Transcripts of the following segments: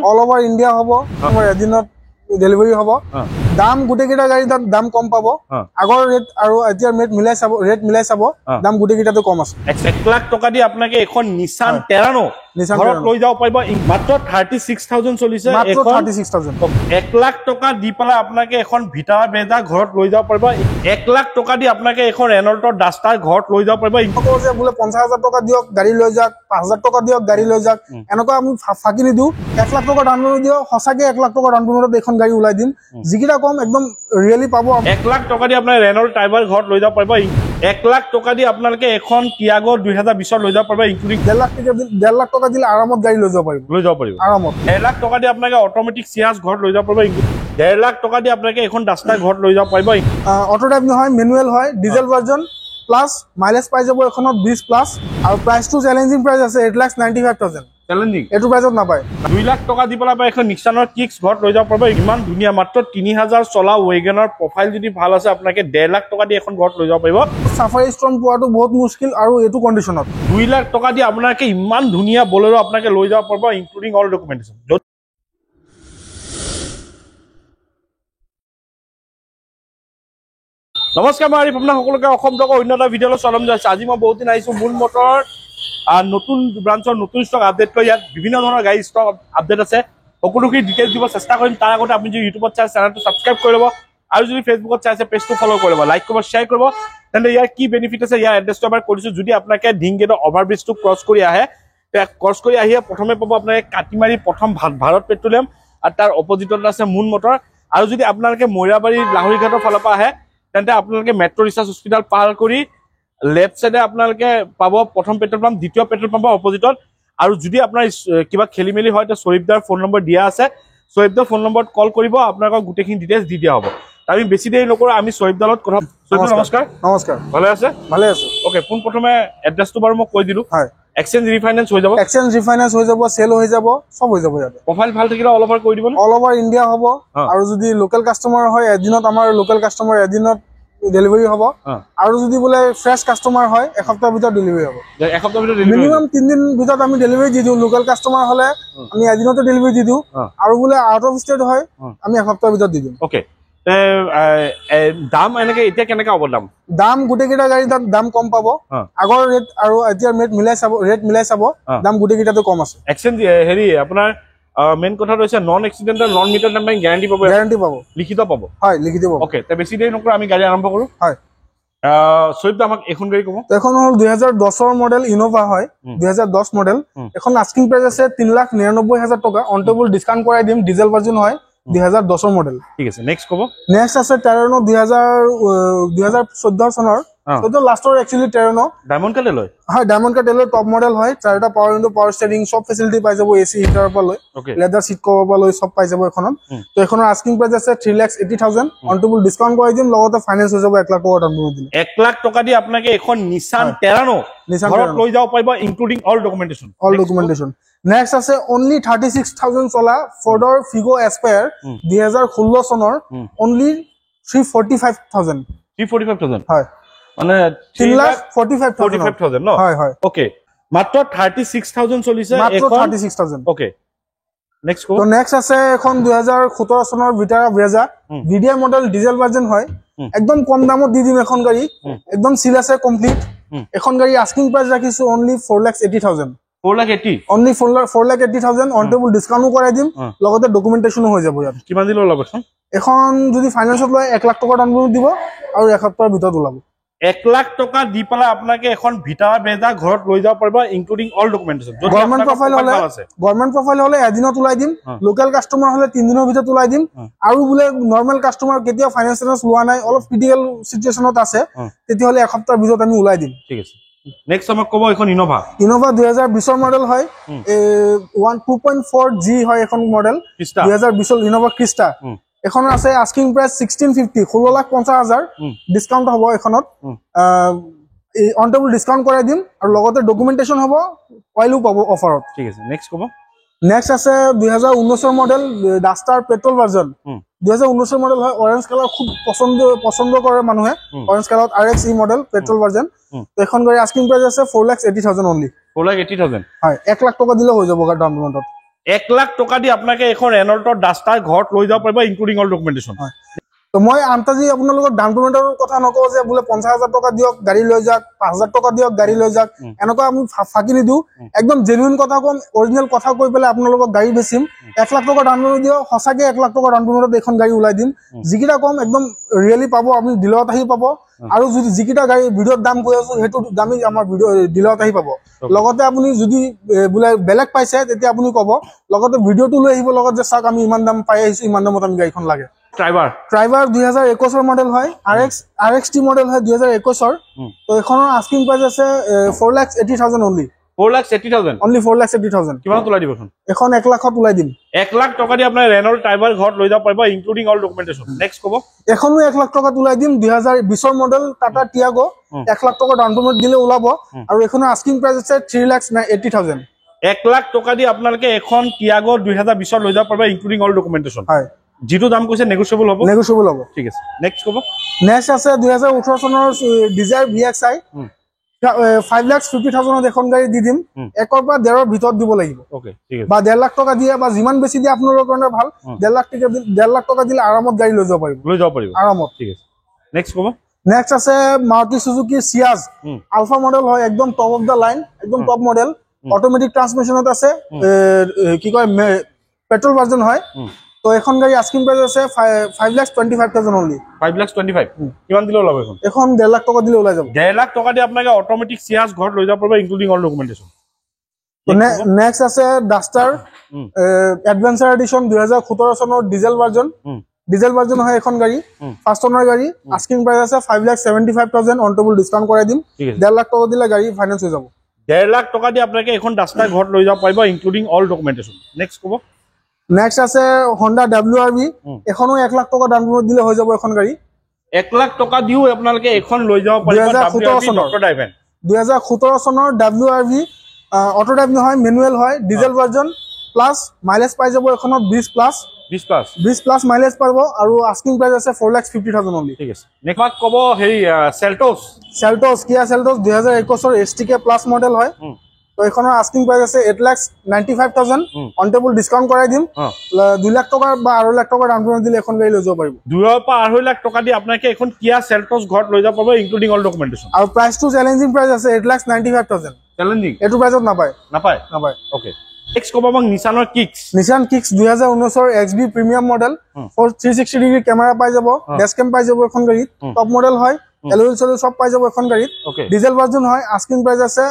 all over India হ'ব তোমাৰ এদিনত ডেলিভাৰী হ'ব দাম গোটেইকেইটা গাড়ী তাত দাম কম পাব আগৰ ৰেট আৰু এতিয়া ৰেট মিলাই চাব দাম গোটেইকেইটাটো কম আছে 1 লাখ টকা দি আপোনাকে এখন নিসান টেৰানো ঘৰত লৈ যাব পাৰিব মাত্ৰ 36000 চলিছে মাত্ৰ 36000 1 লাখ টকা দি পেলাই আপোনাকে এখন ভিটাৰা ব্ৰেজা ঘৰত লৈ যাব পাৰিব 1 লাখ টকা দি আপোনাকে এখন ৰেনল্টৰ ডাস্টাৰ ঘৰত লৈ যাব পাৰিব ইনকো যে বোলে 50000 টকা দিয়ক গাড়ী লৈ যাক 5000 টকা দিয়ক গাড়ী লৈ যাক এনেকুৱা আমি ফাকি নিদিও 1 লাখ টকা ডাউন পেমেণ্ট দিও সঁচাকে 1 লাখ টকা ডাউন পেমেণ্টত এখন গাড়ী উলাই দিম যিকিটা কম একদম ৰিয়েলি পাব 1 লাখ টকা দি আপোনাৰ ৰেনল্ট টাইবাৰ ঘৰত লৈ যাব পাৰিব 1 লাখ টকা দি আপোনালোকে এখন টিয়াগো 2020 লৈ যাব পাৰিব ইনক্লুডিং 1.5 লাখ টকা দিলে আৰামত গাড়ী লৈ যাব পাৰিব আৰামত 1 লাখ টকা দি আপোনালোকে অটোমেটিক সিয়াজ ঘৰত লৈ যাব পাৰিব 1.5 লাখ টকা দি আপোনালোকে এখন ডাস্টাৰ ঘৰত লৈ যাব পাৰিব অটো টাইপ নহয় মেনুৱেল হয় ডিজেল ভাৰ্জন প্লাস মাইলেজ পাই যাব এখনত 20 প্লাস আৰু প্ৰাইসটো চ্যালেঞ্জিং প্ৰাইস আছে 8,95,000 চ্যালেঞ্জিং এটো প্ৰাইসত নাপায় 2 লাখ টকা দি পেলাই এখন নিক্সানৰ কিক্স ঘৰত লৈ যাব পাৰিব ইমান ধুনীয়া মাত্ৰ 3000 চলা ওয়েগনাৰ প্ৰফাইল যদি ভাল আছে আপোনাকে 1.5 লাখ টকা দি এখন ঘৰত লৈ যাব পাৰিব সাফাৰি ষ্টৰ্ম পোৱাটো বহুত মুশকিল আৰু এটো কন্ডিশনত 2 লাখ টকা দি আপোনাকে ইমান ধুনীয়া বলেৰো আপোনাকে লৈ যাব পাৰিব ইনক্লুডিং অল ডকুমেন্টেশন নমস্কাৰ মই আৰিফ আপোনাক সকলোকে অসম টকা অন্যটা ভিডিঅ'লৈ স্বাগতম জনাইছো আজি মই বহুত দিন আহিছো মূল মটৰ নতুন ব্ৰাঞ্চৰ নতুন ষ্টক আপডেট কৰি ইয়াত বিভিন্ন ধৰণৰ গাড়ী ষ্টক আপডেট আছে সকলোকে ডিটেইলছ দিব চেষ্টা কৰিম তাৰ আগতে আপুনি যদি ইউটিউবত চাই চেনেলটো সাবস্ক্ৰাইব কৰি ল'ব আৰু যদি ফেসবুকত চাইছে পেজটো ফলো কৰি ল'ব লাইক কৰিব শ্বেয়াৰ কৰিব তেন্তে ইয়াৰ কি বেনিফিট আছে ইয়াৰ এড্ৰেছটো এবাৰ কৰিছো যদি আপোনাকে ঢিংগেটৰ অভাৰব্ৰিজটো ক্ৰছ কৰি আহে প্ৰথমে পাব আপোনাকে কাটিমাৰি প্ৰথম ভাৰত পেট্ৰলিয়াম আৰু তাৰ অপজিটত আছে মুন মটৰ আৰু যদি আপোনালোকে মৈৰাবাৰী লাহৰীঘাটৰ ফালৰ পৰা আহে তেন্তে আপোনালোকে মেট্ৰ' ৰিচাৰ্চ হস্পিটাল পাৰ কৰি লেফট সাইডে আপোনালোকে পাব প্ৰথম পেট্ৰল পাম্প দ্বিতীয় পেট্ৰল পাম্পৰ অপজিটত আৰু যদি আপোনাৰ কিবা খেলিমেলি হয় তে সৈবদাৰ ফোন নম্বৰ দিয়া আছে সৈবদাৰ ফোন নম্বৰত কল কৰিব আপোনালোকক গোটেইখিনি ডিটেইলছ দি দিয়া হ'ব আমি বেছি দেৰি নকৰো আমি সৈবদালত কথা নমস্কাৰ ভালে আছে ওকে পোন প্ৰথমে এড্ৰেছটো বাৰু মই কৈ দিলো হয় এক্সচেঞ্জ ৰিফাইনেন্স হৈ যাব সেল হৈ যাব সব হৈ যাব ইয়াতে প্ৰফাইল ভাল থাকিলে অল ওভাৰ কৰি দিব অল ওভাৰ ইণ্ডিয়া হ'ব আৰু যদি লোকেল কাস্টমাৰ হয় এদিনত আমাৰ লোকেল কাস্টমাৰ এদিনত ডেলিভাৰী হ'ব আৰু যদি বোলে ফ্ৰেশ কাস্টমাৰ হয় এসপ্তাহৰ ভিতৰত ডেলিভাৰী হ'ব মিনিমাম 3 দিন ভিতৰত আমি ডেলিভাৰী দি দিও লোকেল কাস্টমাৰ হলে আমি এদিনতে ডেলিভাৰী দি দিও আৰু বোলে আউট অফ ষ্টেট হয় আমি এসপ্তাহৰ ভিতৰত দি দিম ওকে দাম এনেকে এতিয়া কেনেকা হ'ব দাম গোটেইকেইটা গাড়ী তাত দাম কম পাব আগৰ ৰেট আৰু এতিয়া ৰেট মিলাই চাব দাম গোটেইকেইটাটো কম আছে এক্সচেঞ্জ হেৰি আপোনাৰ মেইন কথা হৈছে non accidental non meter numbering guarantee পাব লিখিত পাব হয় লিখি দিব ওকে তে বেছি দেৰি নকৰো আমি গাড়ী আৰম্ভ কৰো হয় সৈবদা আমাক এখন গাড়ী কব এখন হল 2010 ৰ মডেল ইনোভা হয় 2010 মডেল এখন আস্কিং প্ৰাইস আছে 3,99,000 টকা অন টেবল ডিসকাউন্ট কৰাই দিম ডিজেল ভাৰ্জন হয় 2010 মডেল ঠিক আছে নেক্সট আছে টেৰানো 2014 চনৰ তো লাষ্টৰ একচুয়ালি টেৰানো ডায়মন্ড কালে লয় হয় ডায়মন্ড কাটেলৰ টপ মডেল হয় চাৰটা পাৱাৰ ইনটো পাৱাৰ ষ্টেৰিং সব ফেসিলিটি পাই যাব এসি হিটাৰৰ পৰা লৈ লেদাৰ সিট কভাৰ পৰা লৈ সব পাই যাব এখনত তো এখনৰ আস্কিং প্ৰাইস আছে 3,80,000 অন টেবল ডিসকাউন্ট কৰাই দিম লগতে ফাইনান্স হৈ যাব 1 লাখ টকা ডাউন পেমেণ্ট দিলে 1 লাখ টকা দি আপোনাকে এখন নিসান টেৰানো ঘৰত লৈ যাব পাৰিব ইনক্লুডিং অল ডকুমেন্টেশন নেক্সট আছে only 36,000 চলা ফৰ্ডৰ ফিগো এস্পায়াৰ 2016 চনৰ only 345,000 হয় মানে 3,45,000 ন হয় ওকে মাত্ৰ 36,000 চলিছে মাত্ৰ 36,000 ওকে নেক্সট আছে এখন 2017 চনৰ ভিটাৰা Brezza VDI model diesel version হয় একদম কম দামত দি দিম এখন গাড়ী একদম সিল আছে কমপ্লিট এখন গাড়ী আস্কিং প্ৰাইস ৰাখিছো only 4,80,000 only 4,80,000 on table discount কৰাই দিম লগতে ডকুমেন্টেশনো হৈ যাব ইয়াত কিমান দিল ওলাব এখন যদি ফাইনান্সত লয় 1 লাখ টকা ডাউন পেমেণ্ট দিব আৰু এসপ্তাহৰ ভিতৰত ওলাব 1 লাখ টকা দি পেলাই আপোনাকে এখন ভিটাৰা ব্ৰেজা ঘৰত লৈ যাব পাৰিব including all documentation government profile হলে এদিনত ওলাই দিম লোকেল কাস্টমাৰ হলে 3 দিনৰ ভিতৰত ওলাই দিম আৰু বোলে নৰ্মেল কাস্টমাৰ কেতিয়া ফাইনান্স লোৱা নাই অলপ ক্ৰিটিকেল সিচুৱেচনত আছে তেতিয়াহলে এসপ্তাহৰ ভিতৰত আমি ওলাই দিম ঠিক আছে নেক্সট আমাক কব এখন ইনোভা 2020 ৰ মডেল হয় 2.4G হয় এখন মডেল 2020 ৰ ইনোভা ক্ৰিষ্টা এখন আছে আস্কিং প্ৰাইস 1650 16,50,000 ডিসকাউন্ট হ'ব এখনত অন টেবল ডিসকাউন্ট কৰাই দিম আৰু লগতে ডকুমেন্টেশন হ'ব অইলও পাব অফাৰত ঠিক আছে নেক্সট আছে 2019 ৰ মডেল ডাস্টাৰ পেট্ৰল ভাৰ্জন 2019 ৰ মডেল হয় অৰেঞ্জ কালাৰ খুব পছন্দ কৰে মানুহে অৰেঞ্জ কালাৰত RX মডেল পেট্ৰল ভাৰ্জন এখন গাড়ী আস্কিং প্ৰাইস আছে 4,80,000 only 4,80,000 হয় 1 লাখ টকা দিলে হৈ যাব গাড়ী ডাউন পেমেণ্টত 1 লাখ টকা দি আপোনাকে এখন ৰেনল্টৰ ডাষ্টাৰ ঘৰত লৈ যাব পাৰিব ইনক্লুডিং অল ডকুমেন্টেশন তো মই আন্তাজি আপোনালোকৰ ডাউন পেমেন্টৰ কথা নকওঁ যে বোলে 50,000 টকা দিয়ক গাড়ী লৈ যাওক 5,000 টকা দিয়ক গাড়ী লৈ যাওক এনেকুৱা আমি ফাঁকি নিদিওঁ একদম জেনুইন কথা কম অৰিজিনেল কথা কৈ পেলাই আপোনালোকক গাড়ী বেচিম 1 লাখ টকা ডাউন পেমেন্ট দিয়ক সঁচাকে 1 লাখ টকা ডাউন পেমেন্টত এখন গাড়ী ওলাই দিম যিকিটা কম একদম ৰিয়েলি পাব আপুনি ডিলত আহি পাব আৰু যদি যিকিটা গাড়ী ভিডিঅ'ত দাম কৈ আছো সেইটো দামী আমাৰ ভিডিঅ' ডিলত আহি পাব লগতে আপুনি যদি বোলে বেলেগ পাইছে তেতিয়া আপুনি ক'ব লগতে ভিডিঅ'টো লৈ আহিব লগত যে চাওক আমি ইমান দাম পাই আহিছো ইমান দামত আমি গাড়ীখন লাগে ড্ৰাইভাৰ 2021 মডেল হয় RXT মডেল হয় 2021 তো এখনৰ আস্কিং প্ৰাইস আছে 4,80,000 অনলি 4,80,000 অনলি 4,80,000 কিমান ওলাই দিব এখন 1 লাখত ওলাই দিম 1 লাখ টকা দি আপোনাৰ ৰেনল্ট ড্ৰাইভাৰ ঘৰত লৈ যাব পাৰিব ইনক্লুডিং অল ডকুমেন্টেশন নেক্সট ক'ব এখনো 1 লাখ টকাত ওলাই দিম 2020 মডেল টাটা টিয়াগো 1 লাখ টকা ডাউন পেমেন্ট দিলে ওলাব আৰু এখনৰ আস্কিং প্ৰাইস আছে 3,80,000 1 লাখ টকা দি আপোনালোকে এখন টিয়াগো 2020 লৈ যাব পাৰিব ইনক্লুডিং অল ডকুমেন্টেশন হয় যেটো দাম কৈছে নেগোশিয়েবল হ'ব ঠিক আছে নেক্সট ক'ব নেক্সট আছে 2018 চনৰ ডিজায়াৰ VXI 5,50,000 এখন গাড়ী দি দিম 1 পৰা 1.5 ভিতৰত দিব লাগিব ওকে ঠিক আছে বা 1.5 লাখ টকা দিয়ে বা যিমান বেছি দিয়ে আপোনালোকৰ কাৰণে ভাল 1.5 লাখ টকা দিলে আৰামত গাড়ী লৈ যাব পাৰিব আৰামত ঠিক আছে নেক্সট ক'ব নেক্সট আছে Maruti Suzuki Ciaz Alpha model হয় একদম টপ অফ দা লাইন একদম টপ মডেল অটোমেটিক ট্ৰান্সমিশনত আছে কি কয় পেট্ৰল ভাৰ্জন হয় তো এখন গাড়ী আস্কিং প্ৰাইস আছে 5,25,000 অনলি 5,25,000 কিমান দিলে ওলাব এখন 1.5 লাখ টকা দিলে ওলাই যাব 1.5 লাখ টকা দি আপোনাকে অটোমেটিক সিয়াজ ঘৰত লৈ যাব পাৰিব ইনক্লুডিং অল ডকুমেন্টেশন তো নেক্সট আছে ডাষ্টাৰ এডভেঞ্চাৰ এডিশন 2017 চনৰ ডিজেল ভাৰ্জন হয় এখন গাড়ী ফাৰ্ষ্ট অনাৰ গাড়ী আস্কিং প্ৰাইস আছে 5,75,000 অন টেবল ডিসকাউন্ট কৰাই দিম 1.5 লাখ টকা দিলে গাড়ী ফাইনান্স হৈ যাব 1.5 লাখ টকা দি আপোনাকে এখন ডাষ্টাৰ ঘৰত লৈ যাব পাৰিব ইনক্লুডিং অল ডকুমেন্টেশন নেক্সট ক'ব নেক্সট আছে Honda WRV এখনো 1 লাখ টকা ডাউন পেমেন্ট দিলে হৈ যাব এখন গাড়ী 1 লাখ টকা দিও আপোনালোকে এখন লৈ যাব পাৰিব 2017 চনৰ WRV অটো ড্ৰাইভ নহয় মেনুৱেল হয় ডিজেল ভাৰ্জন প্লাস মাইলেজ পাই যাব এখনত 20 প্লাস মাইলেজ পাব আৰু আস্কিং প্ৰাইস আছে 4,50,000 অনলি ঠিক আছে নেক্সট ক'ব হেৰি সেল্টোস কিয়া সেল্টোস 2021 ৰ STK প্লাস মডেল হয় তো এখনৰ আস্কিং প্ৰাইস আছে 8,95,000 অন টেবল ডিসকাউন্ট কৰাই দিম 2 লাখ টকা বা 2.5 লাখ টকা ডাউন পেমেন্ট দিলে এখন গাড়ী লৈ যাব পাৰিব 2 পৰা 2.5 লাখ টকা দি আপোনাকে এখন কিয়া সেল্টোস ঘৰত লৈ যাব পাৰিব ইনক্লুডিং অল ডকুমেন্টেশন আৰু প্ৰাইসটো চ্যালেঞ্জিং প্ৰাইস আছে 8,95,000 চ্যালেঞ্জিং এটো প্ৰাইসত নাপায় ওকে নেক্সট ক'ব মোক নিসানৰ নিসান কিক্স 2019 ৰ XB premium model 360 degree camera পাই যাব ডেস্ক ক্যাম পাই যাব এখন গাড়ীত টপ মডেল হয় এলুইল সব পাই যাব এখন গাড়ীত ডিজেল ভাৰ্জন হয় আস্কিং প্ৰাইস আছে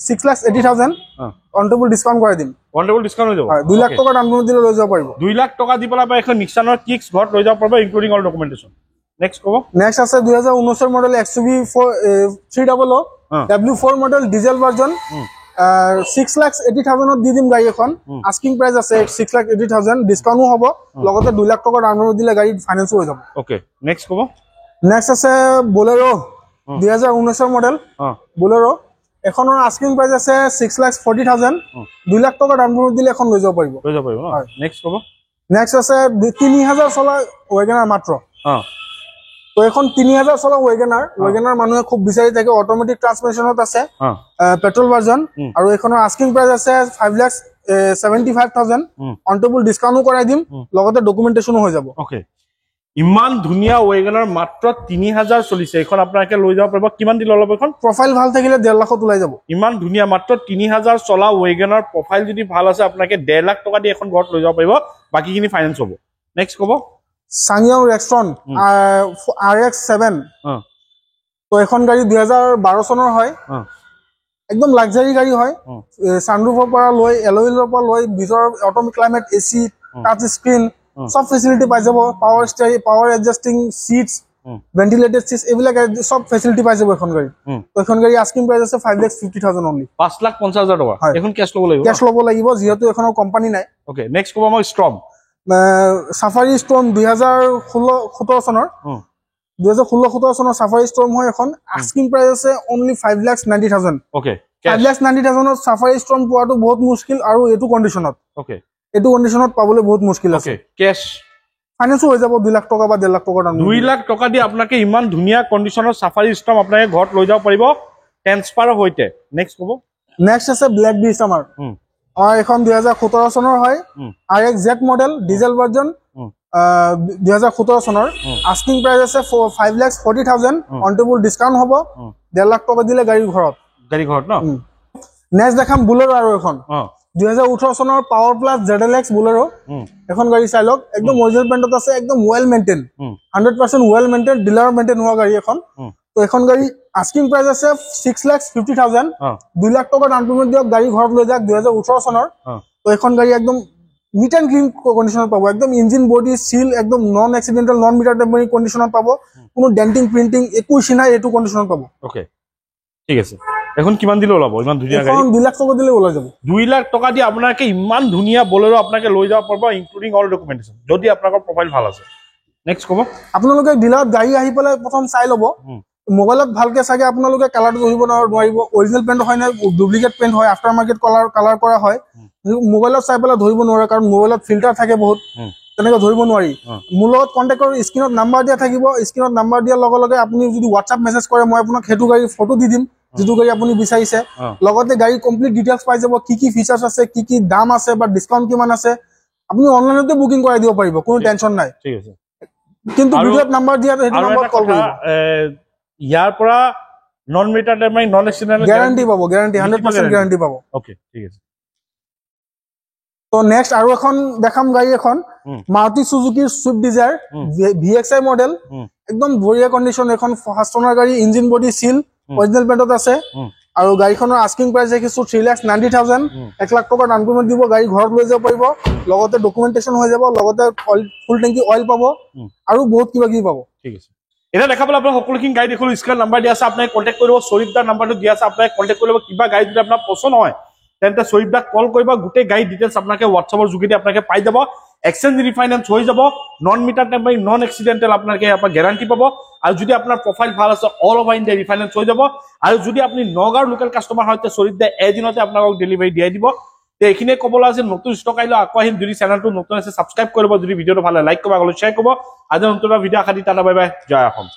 6,80,000 অন টেবল ডিসকাউন্ট কৰাই দিম 2 লাখ টকা ডাউন পেমেন্ট দিলে লৈ যাব পাৰিব 2 লাখ টকা দি পেলাই এখন নিসানৰ কিক্স ঘৰত লৈ যাব পাৰিব ইনক্লুডিং অল ডকুমেন্টেশন নেক্সট ক'ব নেক্সট আছে 2019 ৰ model XUV 300 W4 model diesel version 6,80,000 দি দিম গাড়ী এখন আস্কিং প্ৰাইস আছে 6,80,000 ডিসকাউন্টও হ'ব লগতে 2 লাখ টকা ডাউন পেমেন্ট দিলে গাড়ী ফাইনান্স হৈ যাব ওকে নেক্সট ক'ব নেক্সট আছে Bolero 2019 ৰ মডেল Bolero এখনৰ আস্কিং প্ৰাইস আছে 6,40,000 2 লাখ টকা ডাউন পেমেন্ট দিলে এখন লৈ যাব পাৰিব ন নেক্সট ক'ব নেক্সট আছে 3,000 চলা ওয়েগনাৰ মাত্ৰ তো এখন 3,000 চলা ওয়েগনাৰ মানুহে খুব বিচাৰি থাকে অটোমেটিক ট্ৰান্সমিশনত আছে পেট্ৰল ভাৰ্জন আৰু এখনৰ আস্কিং প্ৰাইস আছে 5,75,000 অন টেবল ডিসকাউন্টও কৰাই দিম লগতে ডকুমেন্টেশনও হৈ যাব ওকে ইমান ধুনিয়া ওয়েগনাৰ মাত্ৰ 3,000 চলিছে এখন আপোনাকে লৈ যাব পাৰিব কিমান দিল অলপ এখন প্ৰফাইল ভাল থাকিলে 1.5 লাখত ওলাই যাব ইমান ধুনিয়া মাত্ৰ 3,000 চলা ওয়েগনাৰ প্ৰফাইল যদি ভাল আছে আপোনাকে 1.5 লাখ টকা দি এখন ঘৰত লৈ যাব পাৰিব বাকিখিনি ফাইনান্স হ'ব নেক্সট ক'ব SsangYong Rexton RX7 তো এখন গাড়ী 2012 চনৰ হয় একদম লাক্সাৰি গাড়ী হয় সানৰুফৰ পৰা লৈ এলউইলৰ পৰা লৈ ভিতৰ automatic climate AC touch screen সব ফেসিলিটি পাই যাব power steering power adjusting seats ventilated seats এইবিলাক সব ফেসিলিটি পাই যাব এখন গাড়ী তো এখন গাড়ী আস্কিং প্ৰাইস আছে 5,50,000 অনলি 5,50,000 টকা এখন ক্যাশ ল'ব লাগিব যিহেতু এখনৰ কোম্পানী নাই ওকে নেক্সট ক'ব মই ষ্ট্ৰম সাফাৰি ষ্টৰ্ম 2016-17 চনৰ 2016-17 চনৰ সাফাৰি ষ্টৰ্ম হয় এখন আস্কিং প্ৰাইস আছে অনলি 5,90,000 ওকে 5,90,000 ত সাফাৰি ষ্টৰ্ম পোৱাটো বহুত মুশকিল আৰু এটো কন্ডিশনত ওকে এটো কন্ডিশনত পাবলৈ বহুত মুশকিল আছে ক্যাশ ফাইনান্স হৈ যাব 2 লাখ টকা বা 1.5 লাখ টকা দাম 2 লাখ টকা দি আপোনাকে ইমান ধুনিয়া কন্ডিশনৰ সাফাৰি ষ্টৰ্ম আপোনাকে ঘৰত লৈ যাব পাৰিব ট্ৰান্সফাৰ হৈতে নেক্সট ক'ব নেক্সট আছে ব্ল্যাক বিষ্ট আমাৰ এখন 2017 চনৰ হয় RX Z model diesel version 2017 চনৰ আস্কিং প্ৰাইস আছে 5,40,000 অন টেবল ডিসকাউন্ট হ'ব 1.5 লাখ টকা দিলে গাড়ী ঘৰত ন নেক্সট দেখাম বুলেৰো আৰু এখন 2018 চনৰ পাৱাৰ প্লাস ZLX বুলেৰো এখন গাড়ী চাই লওক একদম অৰিজিনাল পেইণ্টত আছে একদম well maintain 100% well maintain dealer maintain হোৱা গাড়ী এখন তো এখন গাড়ী আস্কিং প্ৰাইস আছে 6,50,000 2 লাখ টকা ডাউন পেমেন্ট দিয়ক গাড়ী ঘৰত লৈ যাক 2018 চনৰ তো এখন গাড়ী একদম নিট এন্ড ক্লিন কন্ডিশনত পাবো একদম ইঞ্জিন বডি সিল একদম non accidental non meter tampering কন্ডিশনত পাবো কোনো ডেন্টিং প্রিন্টিং একো নাই এটো কন্ডিশনত পাবো ওকে ঠিক আছে এখন কিমান দিলে ওলাব ইমান ধুনিয়া গাড়ী এখন 2 লাখ টকা দিলে ওলাই যাব 2 লাখ টকা দি আপোনাকে ইমান ধুনিয়া বলেৰো আপোনাকে লৈ যাব পাৰবা ইনক্লুডিং অল ডকুমেন্টেশন যদি আপোনাকৰ প্ৰফাইল ভাল আছে নেক্সট কব আপোনালোকে ডিলাৰত গাড়ী আহি পেলাই প্ৰথম চাই লব মোবাইলত ভালকে চাগে আপোনালোকে কালাৰটো ধৰিব নোৱাৰিব অৰিজিনাল পেইণ্ট হয় না ডুপ্লিকেট পেইণ্ট হয় আফটাৰ মাৰ্কেট কালাৰ কৰা হয় মোবাইলত চাই পেলাই ধৰিব নোৱাৰে কাৰণ মোবাইলত ফিল্টাৰ থাকে বহুত তেনেকৈ ধৰিব নোৱাৰি মোৰ লগত কন্টেক্টৰ স্ক্ৰিনত নাম্বাৰ দিয়া থাকিব স্ক্ৰিনত নাম্বাৰ দিয়াৰ লগে লগে আপুনি যদি হোৱাটছআপ মেছেজ কৰে মই আপোনাক হেতু গাড়ী ফটো দি দিম যেটো গাড়ী আপুনি বিচাৰিছে লগতে গাড়ী কমপ্লিট ডিটেইলছ পাই যাব কি ফিচাৰ্ছ আছে কি দাম আছে বা ডিসকাউন্ট কিমান আছে আপুনি অনলাইনতে বুকিং কৰাই দিব পাৰিব কোনো টেনচন নাই ঠিক আছে কিন্তু ভিডিঅ'ত নাম্বাৰ দিয়া হেতু নম্বৰত কল কৰিব ইয়াৰ পৰা non meter tampering non accidental guarantee পাব গ্যাৰান্টি 100% গ্যাৰান্টি পাব ওকে ঠিক আছে তো নেক্সট আৰু এখন দেখাম গাড়ী এখন Maruti Suzuki Swift Dzire VXI model একদম বঢ়িয়া কন্ডিশন এখন ফাৰ্ষ্ট ওনাৰ গাড়ী ইঞ্জিন বডি সিল অৰিজিনাল পেইণ্টত আছে আৰু গাড়ীখনৰ আস্কিং প্ৰাইস দেখিছো 3,90,000 1 লাখ টকা ডাউন পেমেন্ট দিব গাড়ী ঘৰত লৈ যাব পাৰিব লগতে ডকুমেন্টেশন হৈ যাব লগতে ফুল টেংকি অইল পাব আৰু বহুত কিবা কিবি পাব ঠিক আছে এটা দেখা পালে আপোনাৰ সকলোখিনি গাড়ী দেখুলো স্ক্ৰিন নাম্বাৰ দিয়া আছে আপুনি কন্টাক্ট কৰিব শৰীফদাৰ নাম্বাৰটো দিয়া আছে আপুনি কন্টাক্ট কৰিব কিবা গাড়ী যদি আপোনাৰ পছন্দ হয় তেন্তে শৰীফদাক কল কৰিব গোটেই গাড়ী ডিটেইলছ আপোনাকে হোৱাটছআপৰ যোগেদি আপোনাকে পাই যাব এক্সচেঞ্জ ৰিফাইনেন্স হৈ যাব non meter tampering non accidental আপোনাকে আপোনাৰ গ্যাৰান্টি পাব আৰু যদি আপোনাৰ প্ৰফাইল ভাল আছে অল ওভাৰ ইণ্ডিয়া ৰিফাইনেন্স হৈ যাব আৰু যদি আপুনি নগাঁৱৰ লোকেল কাস্টমাৰ হয় তে শৰীফদাই এদিনতে আপোনাক ডেলিভাৰী দিয়াই দিব তে এইখিনি ক'বলৈ আছে নতুন ষ্টক আহিলে আকৌ আহিম যদি চেনেলটো নতুন আছে সাবস্ক্ৰাইব কৰিব যদি ভিডিঅ'টো ভাল লাগে লাইক কৰিব আৰু শ্বেয়াৰ কৰিব আজি নতুন ভিডিঅ' আশা দি টাটা বাই বাই জয় অসম